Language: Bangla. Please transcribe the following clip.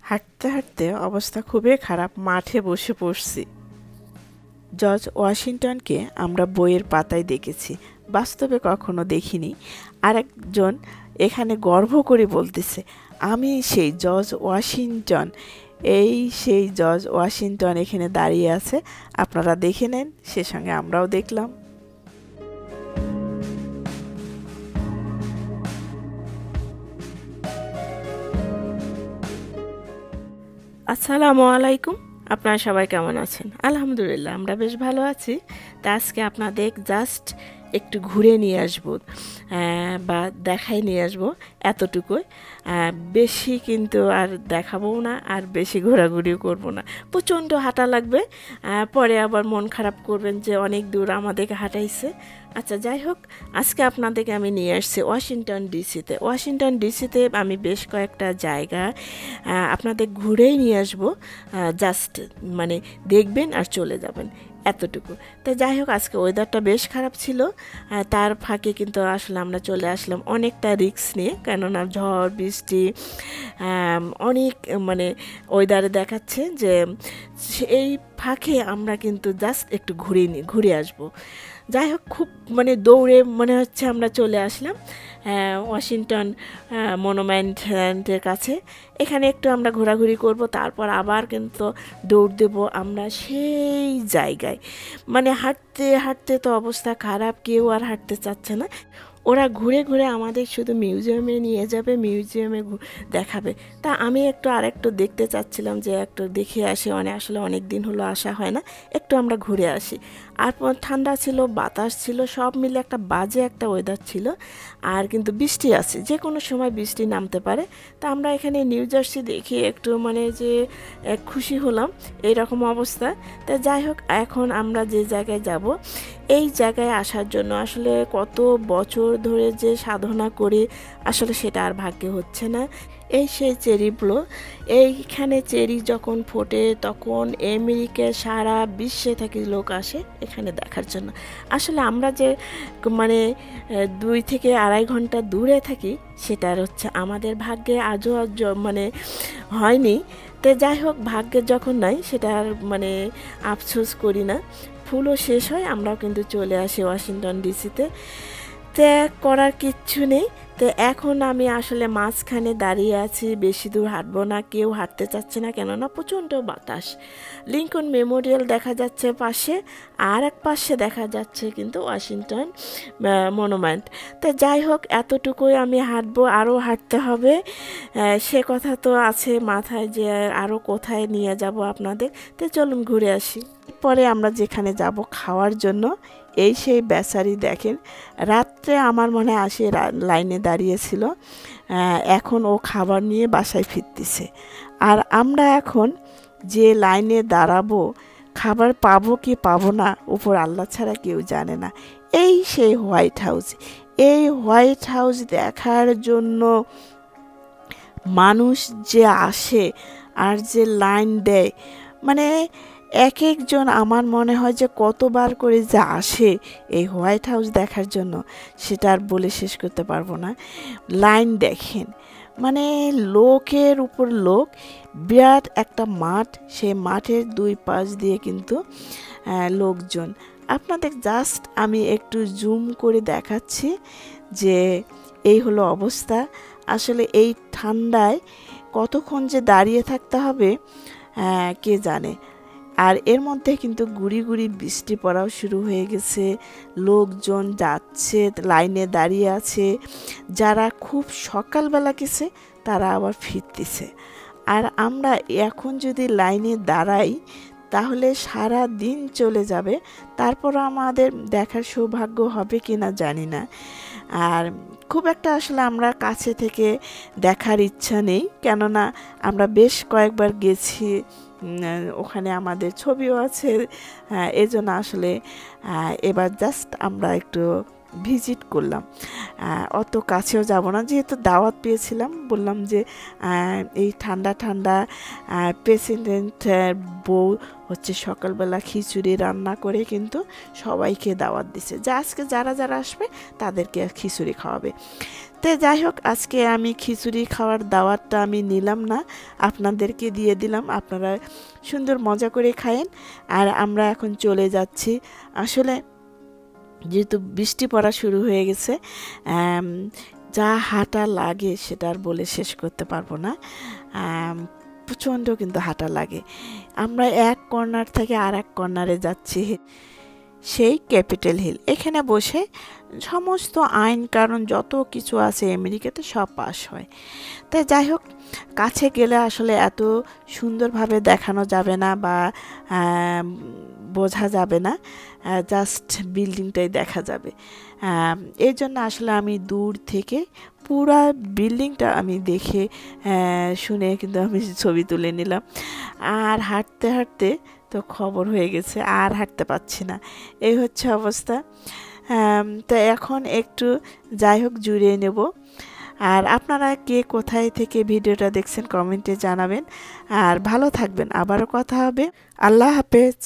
হাঁটতে হাঁটতে অবস্থা খুবই খারাপ, মাঠে বসে পড়ছি। জর্জ ওয়াশিংটনকে আমরা বইয়ের পাতায় দেখেছি, বাস্তবে কখনো দেখিনি। আরেকজন এখানে গর্ব করে বলতেছে, আমি সেই জর্জ ওয়াশিংটন। এই সেই জর্জ ওয়াশিংটন এখানে দাঁড়িয়ে আছে, আপনারা দেখে নেন, সে সঙ্গে আমরাও দেখলাম। আসসালামু আলাইকুম। আপনারা সবাই কেমন আছেন? আলহামদুলিল্লাহ আমরা বেশ ভালো আছি। তা আজকে আপনাদের জাস্ট একটু ঘুরে নিয়ে আসবো, বা দেখাই নিয়ে আসবো, এতটুকুই। বেশি কিন্তু আর দেখাবো না, আর বেশি ঘোরাঘুরিও করবো না। প্রচণ্ড হাঁটা লাগবে, পরে আবার মন খারাপ করবেন যে অনেক দূর আমাদেরকে হাঁটাইছে। আচ্ছা, যাই হোক, আজকে আপনাদেরকে আমি নিয়ে আসছি ওয়াশিংটন ডিসিতে। ওয়াশিংটন ডিসিতে আমি বেশ কয়েকটা জায়গা আপনাদের ঘুরেই নিয়ে আসবো। জাস্ট মানে দেখবেন আর চলে যাবেন, এতটুকু। তো যাই হোক, আজকে ওয়েদারটা বেশ খারাপ ছিল, তার ফাঁকে কিন্তু আসলে আমরা চলে আসলাম অনেকটা রিস্ক নিয়ে, কেননা ঝড় বৃষ্টি অনেক মানে ওয়েদারে দেখাচ্ছে যে এই ফাঁকে আমরা কিন্তু জাস্ট একটু ঘুরে আসবো। যাই হোক, খুব মানে দৌড়ে মনে হচ্ছে আমরা চলে আসলাম ওয়াশিংটন মনুমেন্টের কাছে। এখানে একটু আমরা ঘোরাঘুরি করব, তারপর আবার কিন্তু দৌড় দেব আমরা সেই জায়গায়। মানে হাঁটতে হাঁটতে তো অবস্থা খারাপ, কেউ আর হাঁটতে চাচ্ছে না। ওরা ঘুরে ঘুরে আমাদের শুধু মিউজিয়ামে নিয়ে যাবে, মিউজিয়ামে দেখাবে। তা আমি আরেকটু দেখতে চাচ্ছিলাম যে একটু দেখে আসি, আসলে অনেক দিন হলো আসা হয় না, একটু আমরা ঘুরে আসি। আর ঠান্ডা ছিল, বাতাস ছিল, সব মিলে একটা বাজে একটা ওয়েদার ছিল। আর কিন্তু বৃষ্টি আছে, যে কোনো সময় বৃষ্টি নামতে পারে। তা আমরা এখানে নিউ জার্সি দেখি একটু মানে যে খুশি হলাম, এইরকম অবস্থা। তা যাই হোক, এখন আমরা যে জায়গায় যাব, এই জায়গায় আসার জন্য আসলে কত বছর ধরে যে সাধনা করি, আসলে সেটা আর ভাগ্যে হচ্ছে না। এই সেই চেরিগুলো, এইখানে চেরি যখন ফোটে তখন আমেরিকার সারা বিশ্বে থেকে লোক আসে এখানে দেখার জন্য। আসলে আমরা যে মানে 2 থেকে 2.5 ঘন্টা দূরে থাকি, সেটার হচ্ছে আমাদের ভাগ্যে আজও মানে হয়নি। তো যাই হোক, ভাগ্যে যখন নাই সেটা আর মানে আফসোস করি না। ফুলও শেষ হয়, আমরাও কিন্তু চলে আসি ওয়াশিংটন ডিসিতে। ত্যাগ করার কিচ্ছু নেই। তো এখন আমি আসলে মাঝখানে দাঁড়িয়ে আছি, বেশি দূর হাঁটবো না, কেউ হাঁটতে চাচ্ছে না, কেননা প্রচণ্ড বাতাস। লিঙ্কন মেমোরিয়াল দেখা যাচ্ছে পাশে, আর এক পাশে দেখা যাচ্ছে কিন্তু ওয়াশিংটন মনুমেন্ট। তো যাই হোক, এতটুকুই আমি হাঁটবো, আরও হাঁটতে হবে। সে কথা তো আছে মাথায় যে আরও কোথায় নিয়ে যাব আপনাদের। তো চলুন ঘুরে আসি। পরে আমরা যেখানে যাব খাওয়ার জন্য, এই সেই বেচারি দেখেন, রাত্রে আমার মনে আসে লাইনে দাঁড়িয়েছিল, এখন ও খাবার নিয়ে বাসায় ফিরতেছে। আর আমরা এখন যে লাইনে দাঁড়াবো, খাবার পাবো কি পাবো না, উপর আল্লাহ ছাড়া কেউ জানে না। এই সেই হোয়াইট হাউস, এই হোয়াইট হাউস দেখার জন্য মানুষ যে আসে আর যে লাইন দেয়, মানে এক একজন আমার মনে হয় যে কতবার করে যে আসে এই হোয়াইট হাউস দেখার জন্য, সেটা আর বলে শেষ করতে পারবো না। লাইন দেখেন, মানে লোকের উপর লোক, বিরাট একটা মাঠ, সেই মাঠের 2 পাশ দিয়ে কিন্তু লোকজন। আপনাদের জাস্ট আমি একটু জুম করে দেখাচ্ছি যে এই হলো অবস্থা। আসলে এই ঠান্ডায় কতক্ষণ যে দাঁড়িয়ে থাকতে হবে কে জানে। আর এর মধ্যে কিন্তু গুড়ি গুড়ি বৃষ্টি পড়াও শুরু হয়ে গেছে, লোকজন যাচ্ছে, লাইনে দাঁড়িয়ে আছে। যারা খুব সকালবেলা গেছে তারা আবার ফিরতেছে। আর আমরা এখন যদি লাইনে দাঁড়াই তাহলে সারা দিন চলে যাবে, তারপর আমাদের দেখার সৌভাগ্য হবে কিনা জানি না। আর খুব একটা আসলে আমরা কাছে থেকে দেখার ইচ্ছা নেই, কেননা আমরা বেশ কয়েকবার গেছি, ওখানে আমাদের ছবিও আছে। এজন্য আসলে এবার জাস্ট আমরা একটু ভিজিট করলাম। অত কাছেও যাব না, যেহেতু দাওয়াত পেয়েছিলাম। বললাম যে এই ঠান্ডা ঠান্ডা প্রেসিডেন্ট বউ হচ্ছে সকালবেলা খিচুড়ি রান্না করে কিন্তু সবাইকে দাওয়াত দিছে, যে আজকে যারা যারা আসবে তাদেরকে খিচুড়ি খাওয়াবে। তো যাই হোক, আজকে আমি খিচুড়ি খাওয়ার দাওয়াতটা আমি নিলাম না, আপনাদেরকে দিয়ে দিলাম, আপনারা সুন্দর মজা করে খায়েন। আর আমরা এখন চলে যাচ্ছি। আসলে যেহেতু বৃষ্টি পড়া শুরু হয়ে গেছে, যা হাঁটা লাগে সেটা আর বলে শেষ করতে পারবো না। প্রচণ্ড কিন্তু হাঁটা লাগে। আমরা এক কর্নার থেকে আর এক কর্নারে যাচ্ছি, সেই ক্যাপিটাল হিল। এখানে বসে সমস্ত আইন কারণ যত কিছু আছে আমেরিকাতে সব পাস হয়। তাই যাই হোক, কাছে গেলে আসলে এত সুন্দরভাবে দেখানো যাবে না বা বোঝা যাবে না, জাস্ট বিল্ডিংটাই দেখা যাবে। এই জন্য আসলে আমি দূর থেকে পুরা বিল্ডিংটা আমি দেখে শুনে কিন্তু আমি ছবি তুলে নিলাম। আর হাঁটতে হাঁটতে তো খবর হয়ে গেছে, আর হাঁটতে পারছি না, এই হচ্ছে অবস্থা। তো এখন একটু যাই হোক জুড়িয়ে নেব। আর আপনারা কে কোথায় থেকে ভিডিওটা দেখছেন কমেন্টে জানাবেন। আর ভালো থাকবেন, আবারও কথা হবে। আল্লাহ হাফেজ।